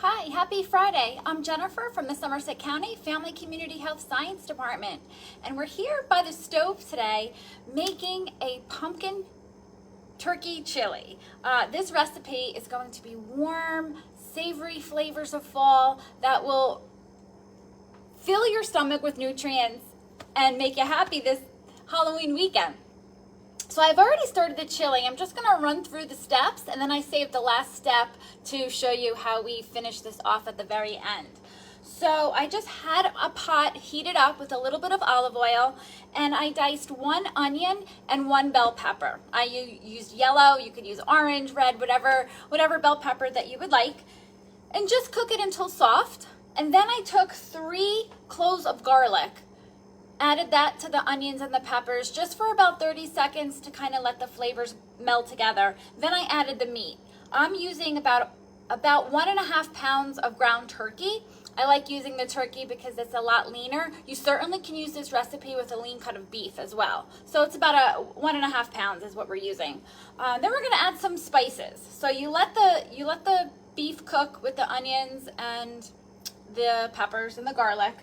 Hi, happy Friday. I'm Jennifer from the Somerset County Family Community Health Science Department, and we're here by the stove today making a pumpkin turkey chili. This recipe is going to be warm, savory flavors of fall that will fill your stomach with nutrients and make you happy this Halloween weekend. So I've already started the chili. I'm just going to run through the steps, and then I saved the last step to show you how we finish this off at the very end. So I just had a pot heated up with a little bit of olive oil, and I diced 1 onion and 1 bell pepper. I used yellow, you could use orange, red, whatever bell pepper that you would like, and just cook it until soft. And then I took 3 cloves of garlic, added that to the onions and the peppers just for about 30 seconds to kind of let the flavors meld together. Then I added the meat. I'm using about 1.5 pounds of ground turkey. I like using the turkey because it's a lot leaner. You certainly can use this recipe with a lean cut of beef as well. So it's about 1.5 pounds is what we're using. Then we're gonna add some spices. So you let the beef cook with the onions and the peppers and the garlic.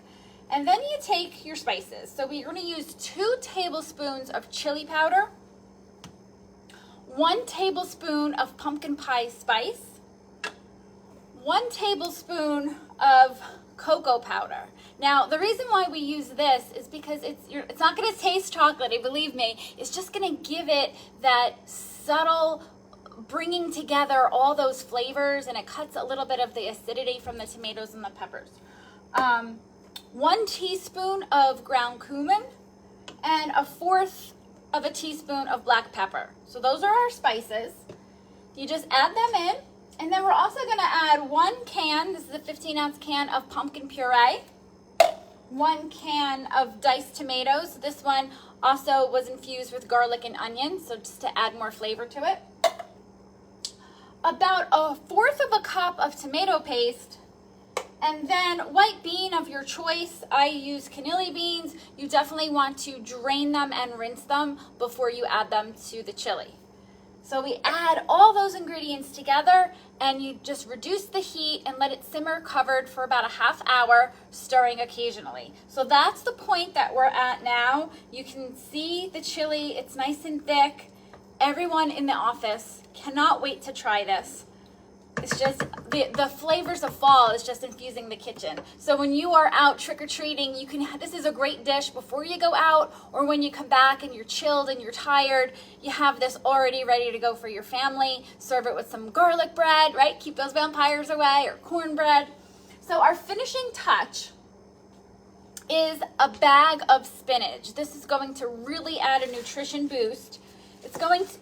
And then you take your spices. So we're gonna use 2 tablespoons of chili powder, 1 tablespoon of pumpkin pie spice, 1 tablespoon of cocoa powder. Now, the reason why we use this is because it's not gonna taste chocolatey, believe me. It's just gonna give it that subtle bringing together all those flavors, and it cuts a little bit of the acidity from the tomatoes and the peppers. 1 teaspoon of ground cumin and 1/4 of a teaspoon of black pepper. So those are our spices. You just add them in, and then we're also gonna add 1 can, this is a 15-ounce can of pumpkin puree, 1 can of diced tomatoes. This one also was infused with garlic and onion, so just to add more flavor to it. About 1/4 of a cup of tomato paste, and then white bean of your choice. I use cannelli beans. You definitely want to drain them and rinse them before you add them to the chili. So we add all those ingredients together, and you just reduce the heat and let it simmer covered for about a half hour, stirring occasionally. So that's the point that we're at now. You can see the chili, it's nice and thick. Everyone in the office cannot wait to try this. It's just, the flavors of fall is just infusing the kitchen. So when you are out trick-or-treating, this is a great dish before you go out, or when you come back and you're chilled and you're tired, you have this already ready to go for your family. Serve it with some garlic bread, right? Keep those vampires away, or cornbread. So our finishing touch is a bag of spinach. This is going to really add a nutrition boost.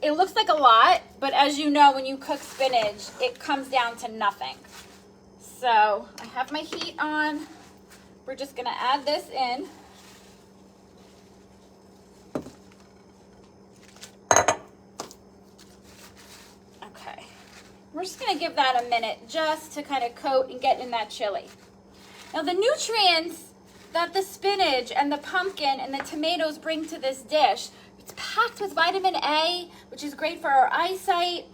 It looks like a lot, but as you know, when you cook spinach, it comes down to nothing. So I have my heat on. We're just gonna add this in. Okay. We're just gonna give that a minute just to kind of coat and get in that chili. Now the nutrients that the spinach and the pumpkin and the tomatoes bring to this dish, it's packed with vitamin A, which is great for our eyesight,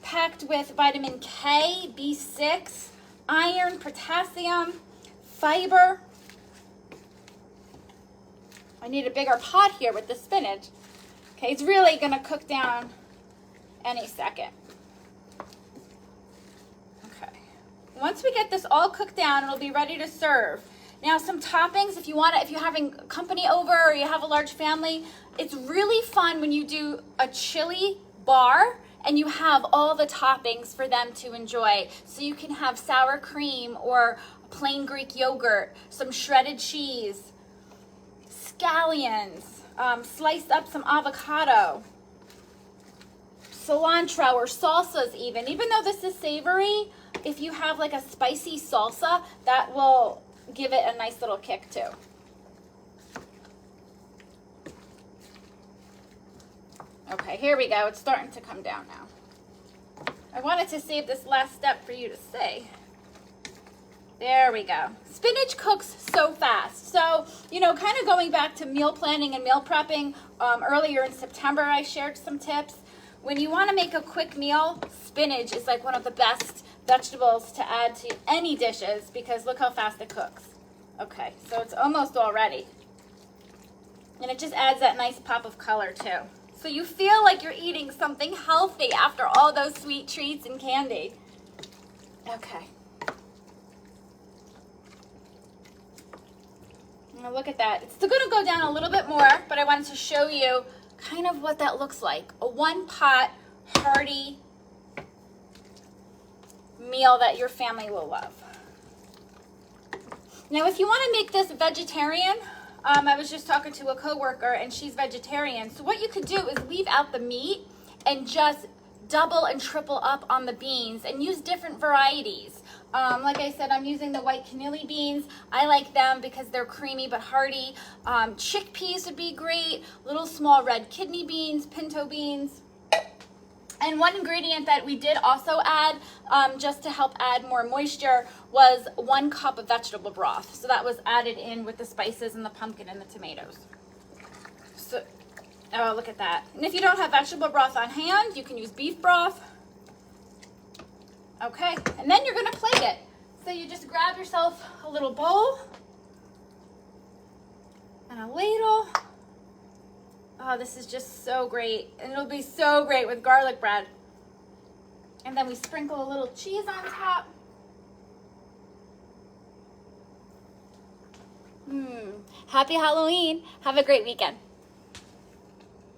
packed with vitamin K, B6, iron, potassium, fiber. I need a bigger pot here with the spinach. Okay, it's really gonna cook down any second. Okay, once we get this all cooked down, it'll be ready to serve. Now, some toppings, if you're having company over or you have a large family, it's really fun when you do a chili bar and you have all the toppings for them to enjoy. So you can have sour cream or plain Greek yogurt, some shredded cheese, scallions, sliced up some avocado, cilantro or salsas even. Even though this is savory, if you have like a spicy salsa, that will give it a nice little kick too. Okay, here we go. It's starting to come down now. I wanted to save this last step for you to see. There we go. Spinach cooks so fast. So, kind of going back to meal planning and meal prepping, earlier in September I shared some tips. When you want to make a quick meal, spinach is like one of the best vegetables to add to any dishes because look how fast it cooks. Okay, so it's almost all ready. And it just adds that nice pop of color too. So you feel like you're eating something healthy after all those sweet treats and candy. Okay. Now look at that. It's still going to go down a little bit more, but I wanted to show you kind of what that looks like. A one-pot, hearty meal that your family will love. Now, if you want to make this vegetarian, I was just talking to a coworker and she's vegetarian. So what you could do is leave out the meat and just double and triple up on the beans and use different varieties. Like I said, I'm using the white cannoli beans. I like them because they're creamy but hearty. Chickpeas would be great. Little small red kidney beans, pinto beans. And one ingredient that we did also add, just to help add more moisture, was 1 cup of vegetable broth. So that was added in with the spices and the pumpkin and the tomatoes. So, oh, look at that. And if you don't have vegetable broth on hand, you can use beef broth. Okay, and then you're gonna plate it. So you just grab yourself a little bowl and a ladle. Oh, this is just so great. And it'll be so great with garlic bread. And then we sprinkle a little cheese on top. Happy Halloween. Have a great weekend.